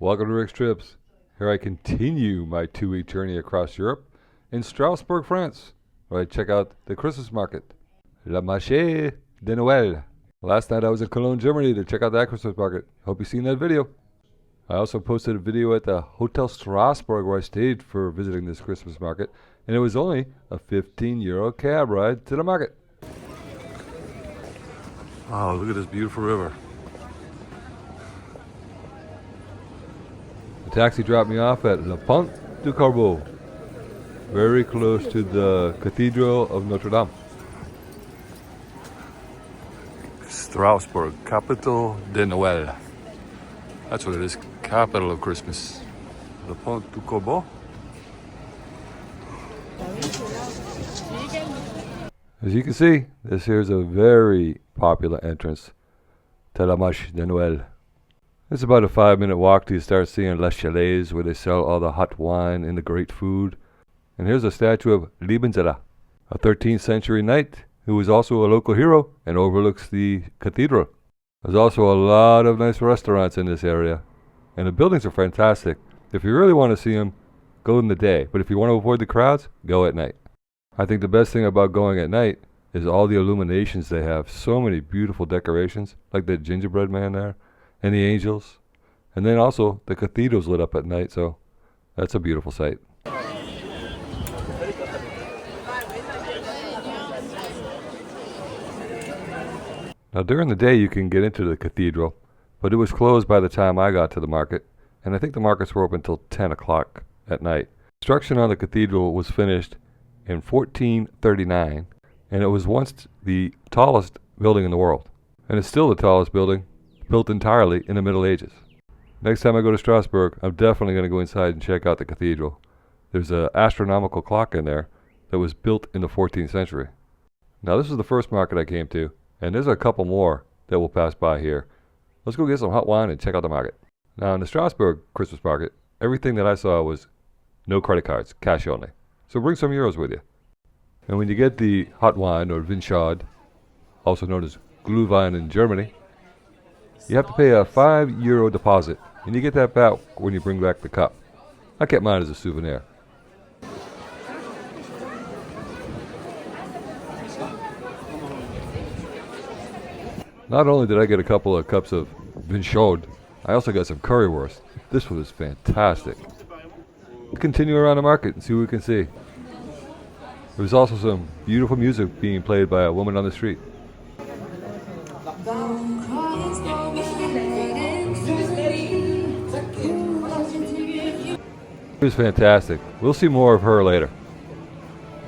Welcome to Rick's Trips. Here I continue my 2-week journey across Europe in Strasbourg, France, where I check out the Christmas market, La Marche de Noel. Last night I was in Cologne, Germany to check out that Christmas market. Hope you've seen that video. I also posted a video at the Hilton Strasbourg where I stayed for visiting this Christmas market, and it was only a €15 cab ride to the market. Oh, look at this beautiful river. The taxi dropped me off at Le Pont du Corbeau, very close to the Cathedral of Notre. Strasbourg, capital de Noel. That's what it is, capital of Christmas. Le Pont du Corbeau. As you can see, this here is a very popular entrance to La Marche de Noel. It's about a 5-minute walk till you start seeing Les Chalets, where they sell all the hot wine and the great food. And here's a statue of Lebensella, a 13th century knight who was also a local hero and overlooks the cathedral. There's also a lot of nice restaurants in this area, and the buildings are fantastic. If you really want to see them, go in the day, but if you want to avoid the crowds, go at night. I think the best thing about going at night is all the illuminations they have. So many beautiful decorations, like the gingerbread man there, and the angels, and then also the cathedral's lit up at night, so that's a beautiful sight. Now during the day you can get into the cathedral, but it was closed by the time I got to the market, and I think the markets were open until 10 o'clock at night. Construction on the cathedral was finished in 1439, and it was once the tallest building in the world, and it's still the tallest building, built entirely in the Middle Ages. Next time I go to Strasbourg, I'm definitely going to go inside and check out the cathedral. There's an astronomical clock in there that was built in the 14th century. Now this is the first market I came to, and there's a couple more that will pass by here. Let's go get some hot wine and check out the market. Now in the Strasbourg Christmas market, everything that I saw was no credit cards, cash only. So bring some euros with you. And when you get the hot wine, or Vinschad, also known as Glühwein in Germany, you have to pay a €5 deposit, and you get that back when you bring back the cup. I kept mine as a souvenir. Not only did I get a couple of cups of Vinschad, I also got some currywurst. This was fantastic. Let's continue around the market and see what we can see. There was also some beautiful music being played by a woman on the street. It was fantastic. We'll see more of her later.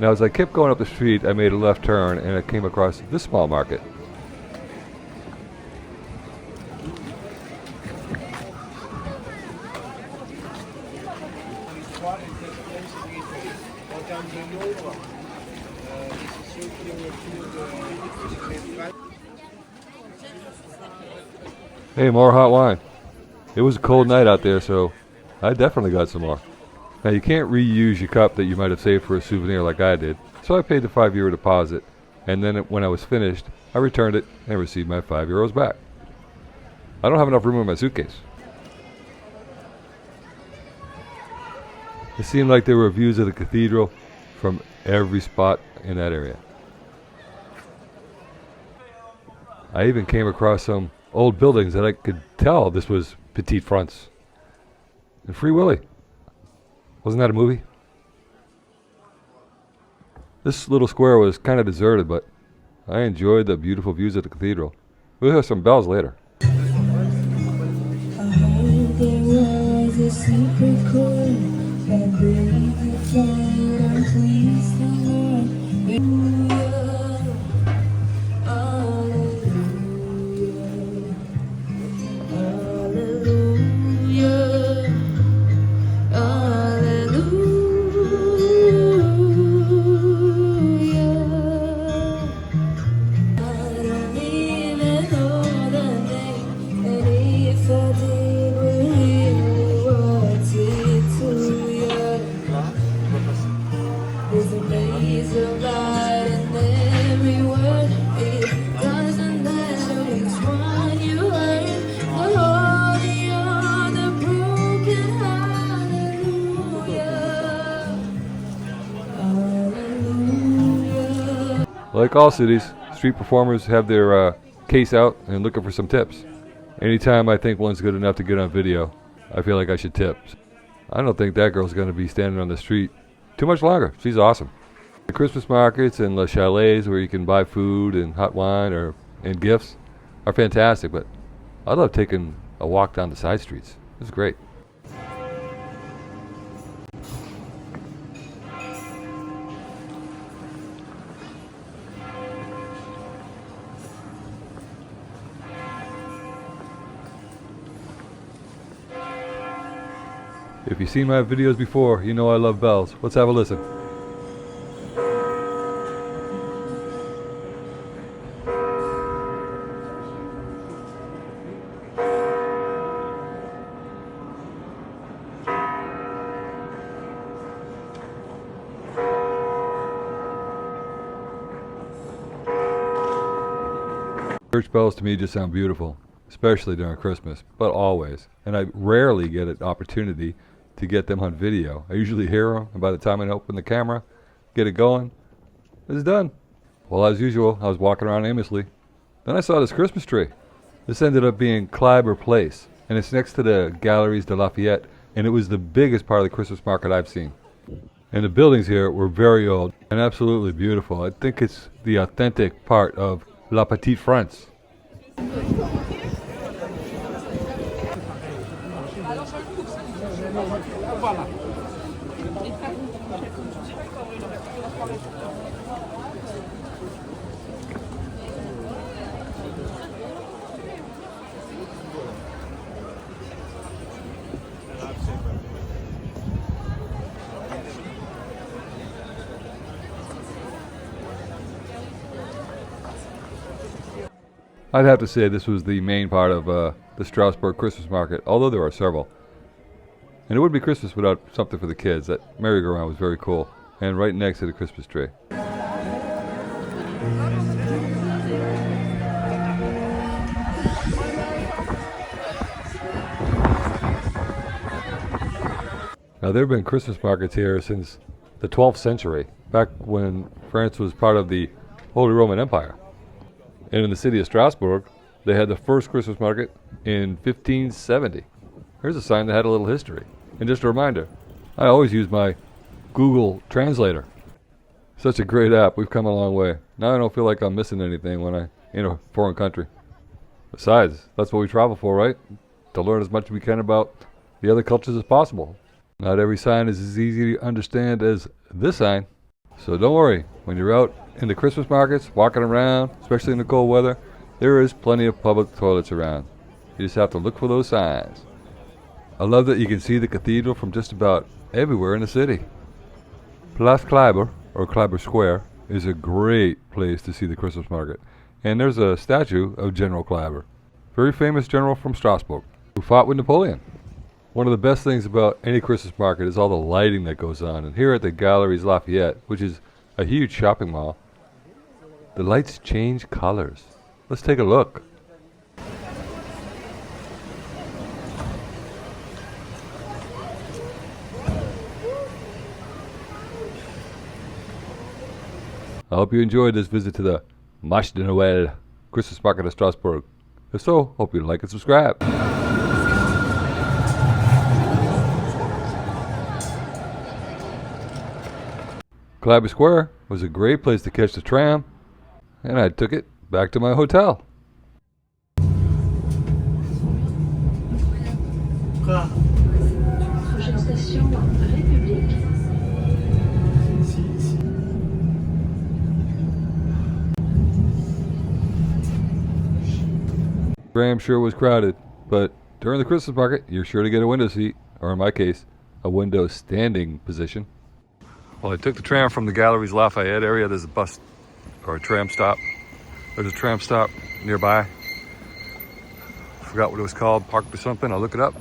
Now as I kept going up the street, I made a left turn and I came across this small market. Hey, more hot wine. It was a cold night out there, so I definitely got some more. Now you can't reuse your cup that you might have saved for a souvenir like I did, so I paid the €5 deposit, and then when I was finished, I returned it and received my €5 back. I don't have enough room in my suitcase. It seemed like there were views of the cathedral from every spot in that area. I even came across some old buildings that I could tell this was Petit France. And Free Willy. Wasn't that a movie? This little square was kind of deserted, but I enjoyed the beautiful views of the cathedral. We'll hear some bells later. I heard there was a secret chord that brings the fire and please the Lord. There's a blaze of light in there. Like all cities, street performers have their case out and looking for some tips. Anytime I think one's good enough to get on video, I feel like I should tip. I don't think that girl's going to be standing on the street too much longer. She's awesome. The Christmas markets and the chalets where you can buy food and hot wine and gifts are fantastic, but I love taking a walk down the side streets. It's great. If you've seen my videos before, you know I love bells. Let's have a listen. Church bells to me just sound beautiful, especially during Christmas, but always. And I rarely get an opportunity to get them on video. I usually hear them, and by the time I open the camera, get it going, it's done. Well, as usual, I was walking around aimlessly. Then I saw this Christmas tree. This ended up being Kleiber Place, and it's next to the Galeries de Lafayette, and it was the biggest part of the Christmas market I've seen. And the buildings here were very old and absolutely beautiful. I think it's the authentic part of La Petite France. I'd have to say this was the main part of the Strasbourg Christmas market, although there are several. And it wouldn't be Christmas without something for the kids. That merry-go-round was very cool, and right next to the Christmas tree. Now, there have been Christmas markets here since the 12th century, back when France was part of the Holy Roman Empire. And in the city of Strasbourg, they had the first Christmas market in 1570. Here's a sign that had a little history. And just a reminder, I always use my Google Translator. Such a great app. We've come a long way. Now I don't feel like I'm missing anything when I'm in a foreign country. Besides, that's what we travel for, right? To learn as much as we can about the other cultures as possible. Not every sign is as easy to understand as this sign. So don't worry, when you're out in the Christmas markets, walking around, especially in the cold weather, there is plenty of public toilets around. You just have to look for those signs. I love that you can see the cathedral from just about everywhere in the city. Place Kleiber, or Kleiber Square, is a great place to see the Christmas market. And there's a statue of General Kleiber, very famous general from Strasbourg, who fought with Napoleon. One of the best things about any Christmas market is all the lighting that goes on. And here at the Galeries Lafayette, which is a huge shopping mall, the lights change colors. Let's take a look. I hope you enjoyed this visit to the Marche de Noel Christmas market of Strasbourg. If so, hope you like and subscribe. Kleiber Square was a great place to catch the tram, and I took it back to my hotel. Tram sure was crowded, but during the Christmas market, you're sure to get a window seat, or in my case, a window standing position. Well, I took the tram from the Galeries Lafayette area. There's a bus or a tram stop. There's a tram stop nearby. Forgot what it was called, Park or something. I'll look it up.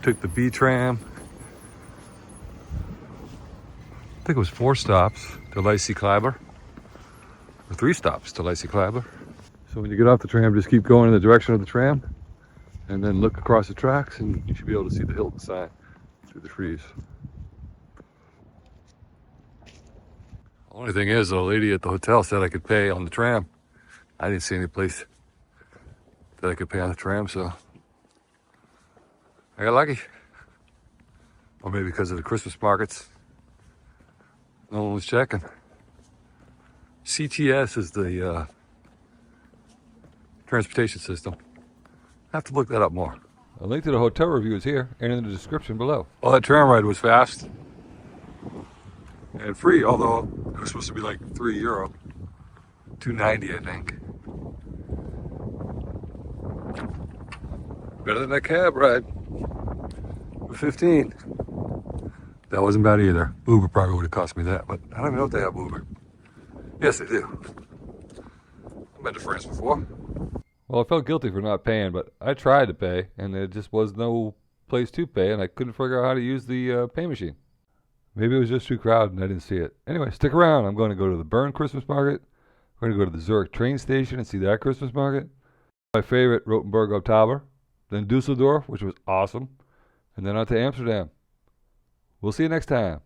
Took the B tram. I think it was 4 stops to Lycée Kleiber, or 3 stops to Lycée Kleiber. So when you get off the tram, just keep going in the direction of the tram, and then look across the tracks, and you should be able to see the Hilton sign through the trees. Only thing is, the lady at the hotel said I could pay on the tram. I didn't see any place that I could pay on the tram, so I got lucky. Or maybe because of the Christmas markets, no one was checking. CTS is the transportation system. I have to look that up more. A link to the hotel review is here and in the description below. Well, that tram ride was fast and free, although it was supposed to be like €3, $2.90 I think. Better than that cab ride for 15. That wasn't bad either. Uber probably would have cost me that, but I don't even know if they have Uber. Yes, they do. I've been to France before. Well, I felt guilty for not paying, but I tried to pay, and there just was no place to pay, and I couldn't figure out how to use the pay machine. Maybe it was just too crowded and I didn't see it. Anyway, stick around. I'm going to go to the Bern Christmas market. We're going to go to the Zurich train station and see that Christmas market. My favorite, Rotenburg auf Tauber. Then Dusseldorf, which was awesome. And then on to Amsterdam. We'll see you next time.